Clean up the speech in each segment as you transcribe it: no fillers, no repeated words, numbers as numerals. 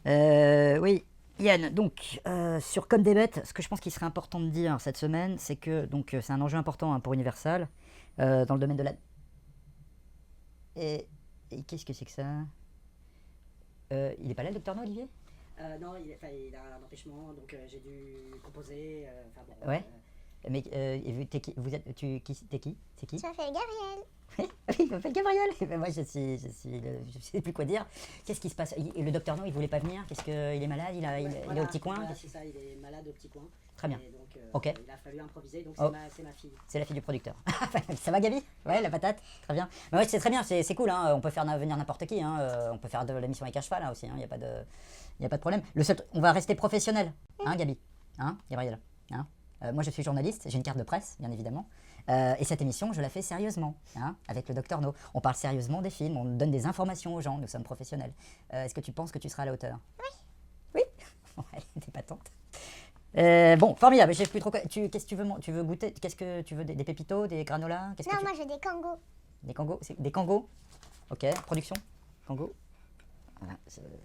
Oui, Yann, donc, sur Comme des bêtes, ce que je pense qu'il serait important de dire cette semaine, c'est que c'est un enjeu important pour Universal, dans le domaine de la... Et, et qu'est-ce que c'est que ça? Il est pas là, le docteur No, Olivier? Non, il a un empêchement, donc j'ai dû composer. Ouais. Mais t'es qui? T'es qui? C'est qui? Je m'appelle Gabriel. Oui, il m'appelle Gabriel. Ben moi, je sais plus quoi dire. Qu'est-ce qui se passe? Le docteur No, il voulait pas venir? Qu'est-ce qu'il est malade? Il est au petit coin? Voilà, c'est ça, il est malade au petit coin. Très bien. Et donc, Ok. il a fallu improviser, donc Oh. c'est ma fille. C'est la fille du producteur. Ça va, Gabi? Ouais, la patate. Très bien. Mais ouais, c'est très bien, c'est cool. Hein. On peut faire venir n'importe qui. Hein. On peut faire de l'émission avec un cheval, hein, aussi. Il n'y a pas de problème. On va rester professionnel. Hein, Gabi? Hein, Gabriel? Hein? Moi, je suis journaliste. J'ai une carte de presse, bien évidemment. Et cette émission, je la fais sérieusement, hein, avec le docteur No. On parle sérieusement des films. On donne des informations aux gens. Nous sommes professionnels. Est-ce que tu penses que tu seras à la hauteur? Oui. Oui. Ouais, t'es patente. Bon, formidable, j'ai plus trop quoi. Qu'est-ce que tu veux, tu veux goûter? Qu'est-ce que tu veux? Des pépitos, des granolas? Non, moi j'ai des kangos. Des kangos? Des kangos? Ok, production? Kango? Voilà,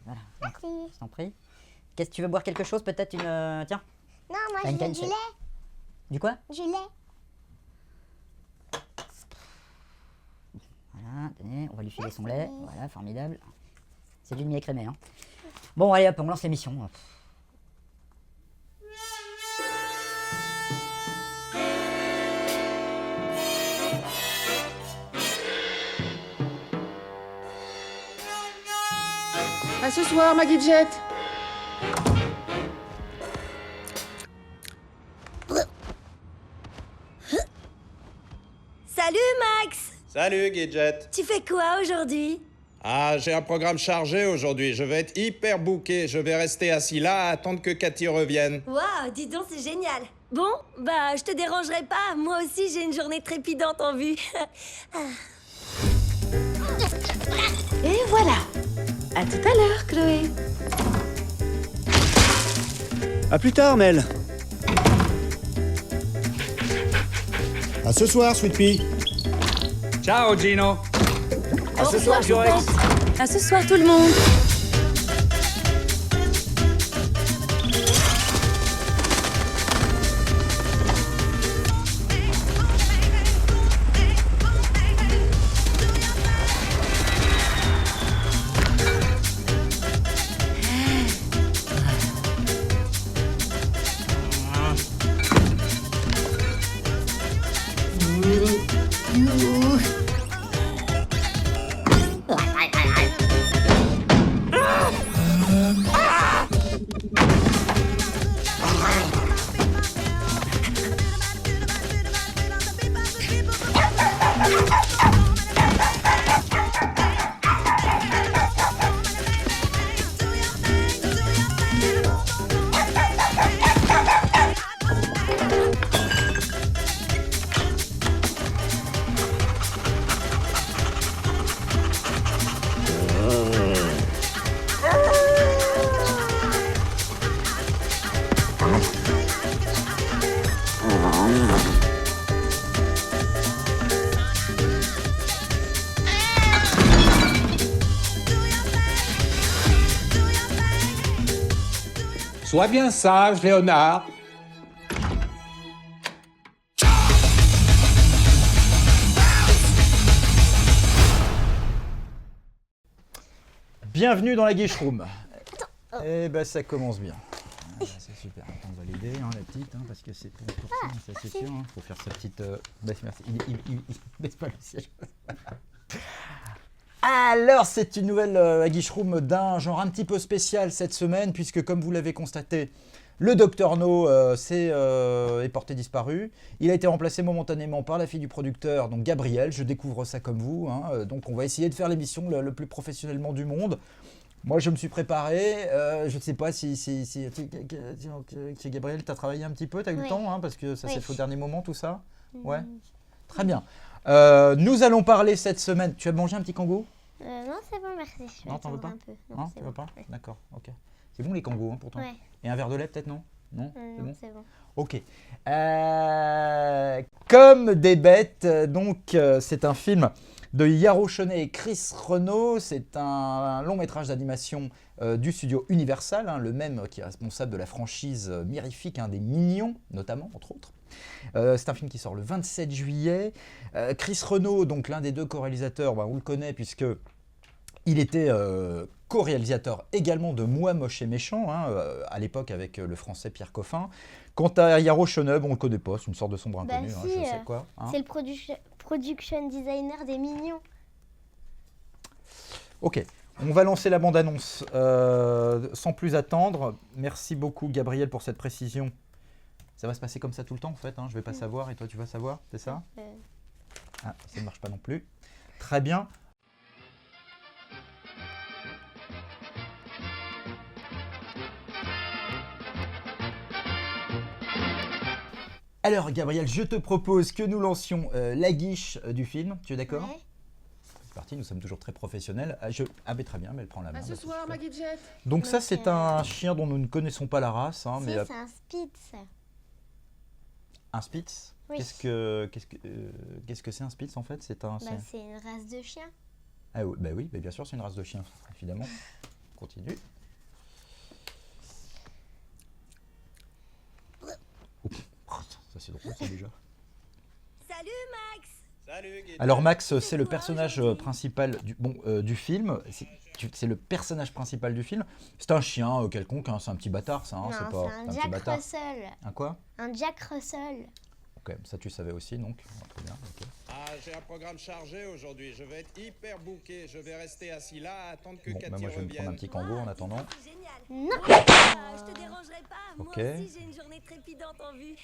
voilà. Merci. Je t'en prie. Qu'est-ce que tu veux boire quelque chose? Peut-être une... tiens. Non, moi Une je veux canne, du c'est- lait. Du quoi? Du lait. Voilà, tenez, on va lui filer son Merci. lait. Voilà, formidable. C'est du demi-écrémé, hein. Bon, allez hop, on lance l'émission. À ce soir, ma Gidget. Salut Max! Salut Gadget. Tu fais quoi aujourd'hui? Ah, j'ai un programme chargé aujourd'hui. Je vais être hyper booké. Je vais rester assis là à attendre que Cathy revienne. Waouh, dis donc, c'est génial! Bon, bah, je te dérangerai pas. Moi aussi, j'ai une journée trépidante en vue. Et voilà. À tout à l'heure, Chloé. À plus tard, Mel. À ce soir, Sweet Pea. Ciao Gino. À ce soir, Joyce. À ce soir, tout le monde. Sois bien sage, Léonard. Bienvenue dans la Guiche Room. Eh ben ça commence bien. Ah, c'est super. Attends, on va l'aider, hein, la petite, hein, parce que c'est pour ça, c'est sûr. Il faut faire sa petite. Merci. Il baisse pas le siège. Alors, c'est une nouvelle Guiche Room d'un genre un petit peu spécial cette semaine, puisque comme vous l'avez constaté, le docteur No est porté disparu. Il a été remplacé momentanément par la fille du producteur, donc Gabriel. Je découvre ça comme vous. Hein, donc, on va essayer de faire l'émission le plus professionnellement du monde. Moi, je me suis préparé. Je ne sais pas si Gabriel, tu as travaillé un petit peu, tu as eu le Oui. temps, hein, parce que ça s'est Oui. fait au dernier moment, tout ça. Ouais. Très bien. Nous allons parler cette semaine. Tu as mangé un petit kangou? Non, c'est bon, merci. Je vais Non, t'en veux attendre pas? un peu. Non, c'est tu veux bon. pas? Ouais. D'accord, ok. C'est bon les kangous, hein, pourtant. Ouais. Et un verre de lait, peut-être, non? Non, c'est Non, bon. c'est bon. Ok. Comme des bêtes, c'est un film de Yaro Chenet et Chris Renaud. C'est un long métrage d'animation du studio Universal, hein, le même qui est responsable de la franchise mirifique, hein, des Mignons notamment, entre autres. C'est un film qui sort le 27 juillet. Chris Renaud, donc l'un des deux co-réalisateurs, on le connaît puisque il était co-réalisateur également de Moi, Moche et Méchant, hein, à l'époque avec le français Pierre Coffin. Quant à Yaro Chenet, on le connaît pas, c'est une sorte de sombre inconnu, si, je sais quoi. Hein. C'est le production designer des Mignons. Ok, on va lancer la bande-annonce sans plus attendre. Merci beaucoup Gabriel pour cette précision. Ça va se passer comme ça tout le temps en fait, hein. Je vais pas savoir et toi tu vas savoir, c'est ça? Ah, ça ne marche pas non plus. Très bien. Alors Gabriel, je te propose que nous lancions la guiche du film, tu es d'accord? Ouais. C'est parti, nous sommes toujours très professionnels. Mais très bien, mais elle prend la main. À ce soir, ma Guidget. Donc ça c'est un chien dont nous ne connaissons pas la race. Hein, mais C'est un Spitz. un Spitz. Oui. Qu'est-ce que c'est un Spitz en fait? C'est un. C'est une race de chien. Ah oui, bah oui, bah bien sûr c'est une race de chien, évidemment. Continue. Ça c'est drôle ça déjà. Salut Max. Salut, Guy. Alors Max, c'est le personnage principal du film. C'est le personnage principal du film. C'est un chien quelconque, hein, c'est un petit bâtard ça. Hein, Non, c'est pas c'est un petit Jack bâtard. Russell. Un quoi? Un Jack Russell. Ok, ça tu savais aussi donc. Très bien. Ok. Ah, j'ai un programme chargé aujourd'hui. Je vais être hyper booké. Je vais rester assis là à attendre que Bon, Cathy bah moi je vais me prendre un revienne. petit kangourou en attendant. C'est génial. Non. Je te dérangerai pas. Ok. Moi aussi, j'ai une journée trépidante en vue.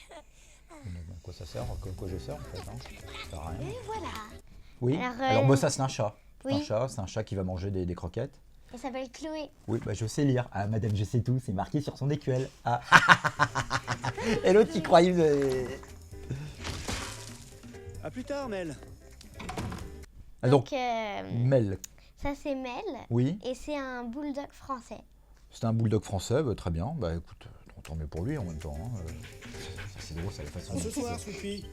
À quoi ça sert? À quoi je sers en fait? Hein, ça sert à rien. Et voilà. Oui. Alors, Alors moi ça c'est un chat. oui. C'est un chat qui va manger des croquettes. Elle s'appelle Chloé. Oui, bah je sais lire. Ah madame, je sais tout, c'est marqué sur son écuelle. Ah. Et l'autre qui croyait. À plus tard, Mel. Ah, donc Mel. Ça c'est Mel. Oui. Et c'est un bulldog français. C'est un bulldog français, très bien. Bah écoute, tant mieux pour lui en même temps. Hein. Ça c'est drôle, c'est la façon. À ce soir, Sweetie.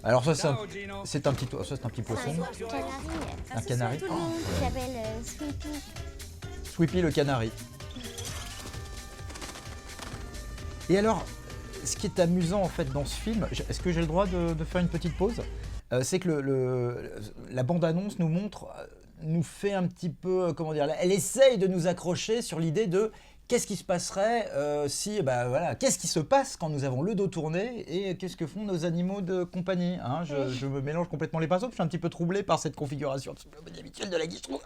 Alors ça Ciao, Gino. c'est un petit poisson. C'est un canari. Un canari. Tout le monde qui s'appelle Sweepy. Sweepy le canari. Et alors, ce qui est amusant en fait dans ce film, est-ce que j'ai le droit de faire une petite pause? C'est que la bande-annonce nous montre, nous fait un petit peu, comment dire, elle essaye de nous accrocher sur l'idée de qu'est-ce qui se passerait si, voilà, qu'est-ce qui se passe quand nous avons le dos tourné et qu'est-ce que font nos animaux de compagnie, hein. Je me mélange complètement les pinceaux, je suis un petit peu troublé par cette configuration habituelle de la guiche. Putain,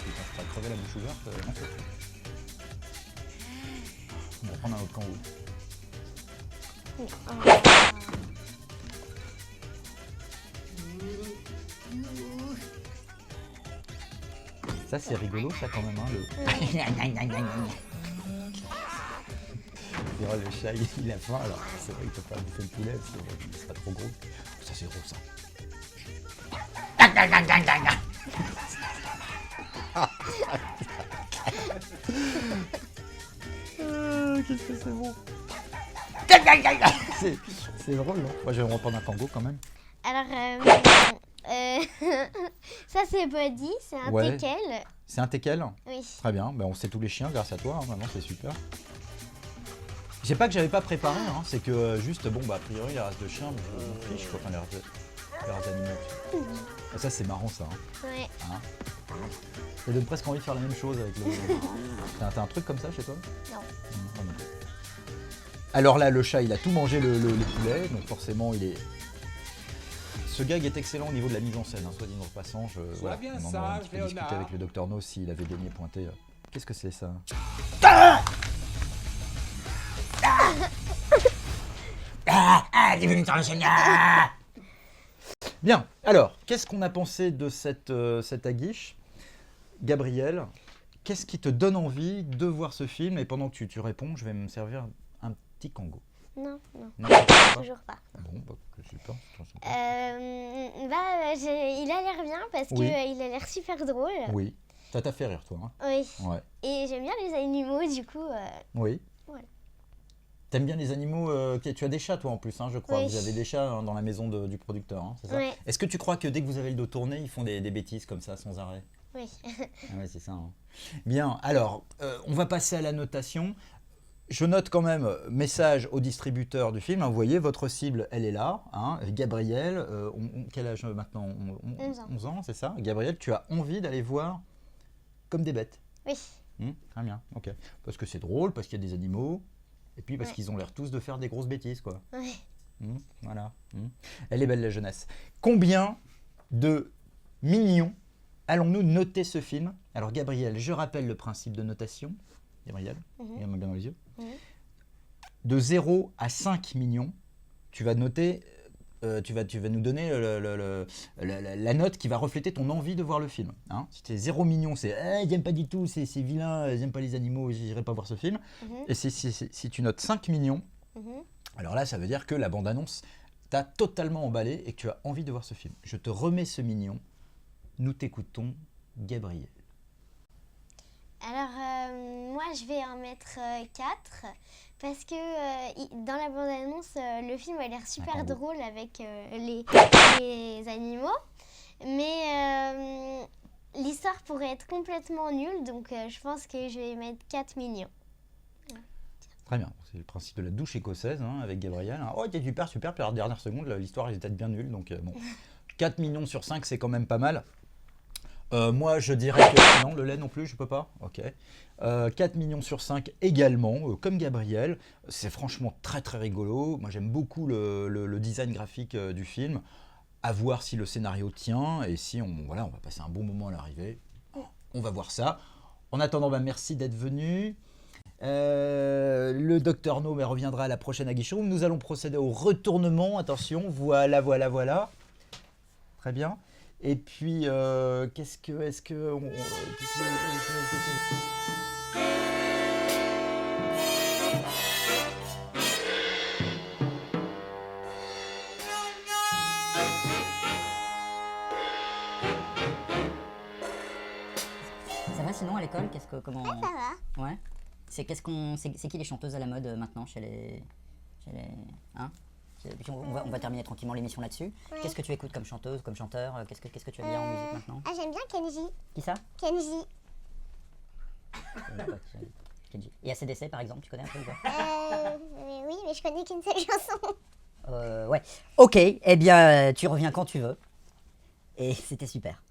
je pourrais crever la bouche ouverte. Non, on va prendre un autre kangourou. Ça c'est rigolo ça quand même, hein, le chat il a faim alors c'est vrai qu'il peut pas bouffer le poulet parce qu'il sera trop gros. Ça c'est drôle ça. Qu'est-ce que c'est bon. C'est drôle, non? Moi je vais me reprendre un kangourou quand même. Alors, ça c'est Buddy, c'est un teckel. C'est un teckel? Oui. Très bien, on sait tous les chiens grâce à toi, hein, maintenant c'est super. C'est pas que j'avais pas préparé, hein, c'est que juste, a priori les races de chiens, je m'en fiche quoi, enfin les races d'animaux. Et ça c'est marrant ça. Hein. Ouais. Hein, ça donne presque envie de faire la même chose avec le... T'as un truc comme ça chez toi? Non. Non. Alors là, le chat il a tout mangé le poulet, donc forcément il est... Ce gag est excellent au niveau de la mise en scène, hein, soit dit en passant. Sois bien on en a un sage, petit peu discuté Léonard. avec le Dr No s'il avait daigné pointer. Qu'est-ce que c'est ça? Bien, alors, qu'est-ce qu'on a pensé de cette aguiche? Gabriel, qu'est-ce qui te donne envie de voir ce film? Et pendant que tu réponds, je vais me servir un petit kango. Non. Toujours pas. Bon, je sais pas. Il a l'air bien parce Oui. qu'il a l'air super drôle. Oui, ça t'a fait rire toi, hein? Oui. Ouais. Et j'aime bien les animaux, du coup. Oui. Voilà. T'aimes bien les animaux tu as des chats toi en plus, hein, je crois. Oui. Vous avez des chats hein, dans la maison du producteur, hein, c'est ça? Oui. Est-ce que tu crois que dès que vous avez le dos tourné, ils font des bêtises comme ça sans arrêt? Oui. Ah ouais, c'est ça. Hein. Bien, alors, on va passer à la notation. Je note quand même message au distributeur du film. Hein, vous voyez, votre cible, elle est là. Hein, Gabriel, quel âge maintenant? 11 ans. 11 ans, c'est ça? Gabriel, tu as envie d'aller voir Comme des bêtes? Oui. Très bien, ok. Parce que c'est drôle, parce qu'il y a des animaux, et puis parce Ouais. qu'ils ont l'air tous de faire des grosses bêtises, quoi. Oui. Voilà. Elle est belle, la jeunesse. Combien de millions allons-nous noter ce film? Alors, Gabriel, je rappelle le principe de notation. Gabriel, regarde-moi bien dans les yeux. De 0 à 5 millions, tu vas noter, tu vas nous donner la note qui va refléter ton envie de voir le film. Hein. Si c'est 0 million, c'est ils n'aiment pas du tout, c'est vilain, ils n'aiment pas les animaux, j'irai pas voir ce film. Et si tu notes 5 millions, alors là, ça veut dire que la bande-annonce t'a totalement emballé et que tu as envie de voir ce film. Je te remets ce million. Nous t'écoutons, Gabriel. Alors, moi, je vais en mettre 4 parce que dans la bande-annonce, le film a l'air super drôle avec les animaux. Mais l'histoire pourrait être complètement nulle, donc je pense que je vais mettre 4 millions. Très bien, c'est le principe de la douche écossaise hein, avec Gabriel. Oh, t'es super, puis à la dernière seconde, l'histoire elle est peut-être bien nulle. Donc bon, 4 millions sur 5, c'est quand même pas mal. Moi, je dirais que non, le lait non plus, je peux pas. Ok. 4 millions sur 5 également, comme Gabriel. C'est franchement très très rigolo. Moi, j'aime beaucoup le design graphique du film. À voir si le scénario tient et si on va passer un bon moment à l'arrivée. On va voir ça. En attendant, merci d'être venu. Le docteur No reviendra à la prochaine Aguichon. Nous allons procéder au retournement. Attention, voilà. Très bien. Et puis, Ça va sinon à l'école? Comment? Ça va. Ouais. C'est qui les chanteuses à la mode maintenant chez les hein? Puis on va terminer tranquillement l'émission là-dessus. Ouais. Qu'est-ce que tu écoutes comme chanteuse, comme chanteur? Qu'est-ce que tu aimes bien en musique maintenant? Ah, j'aime bien Kenji. Qui ça? Kenji. Kenji. Et ACDC par exemple, tu connais un peu ou pas? Oui, mais je connais qu'une seule chanson. Ouais. Ok, eh bien tu reviens quand tu veux. Et c'était super.